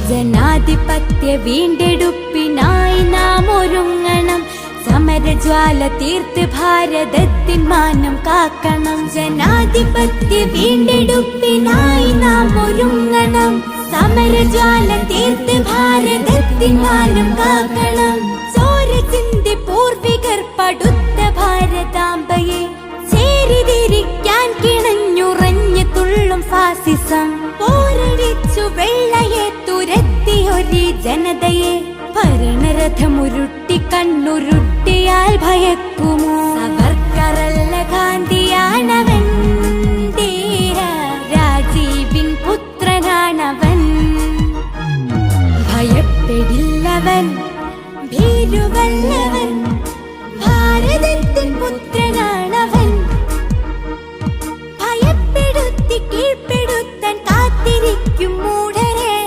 ജനാധിപത്യ വീണ്ടെടുപ്പിനായി നാം ഒരുങ്ങണം. സമരജ്വാല തീർത്ത് ഭാരതത്തിൻ മാനം കാക്കണം. ജനാധിപത്യ വീണ്ടെടുപ്പിനായി നാം ഒരുങ്ങണം. സമരജ്വാല തീർത്ത് ഭാരതത്തിൻ മാനം കാക്കണം. ചോര ചിന്തി പൂർവികർ പടുത്ത ഭാരതാംബയെ ചേരിതിരിക്കാൻ കിണഞ്ഞുറഞ്ഞു തുള്ളും ഫാസിസം. പോരടിച്ചു വെള്ളയെ തുരത്തിയൊരു ജനതയെ ഭരണരഥമുരുട്ടി കണ്ണുരുട്ടിയാൽ ഭയക്കുമോ? സവർക്കറല്ല ഗാന്ധിയാണവൻ, ധീര രാജീവിൻ പുത്രനാണവൻ. ഭയപ്പെടില്ലവൻ, ഭീരുവല്ലവൻ, ഭാരതത്തിൻ പുത്രനാണവൻ. ഭയപ്പെടുത്തി കീഴ്പ്പെടുത്താൻ കാത്തിരിക്കുമോ?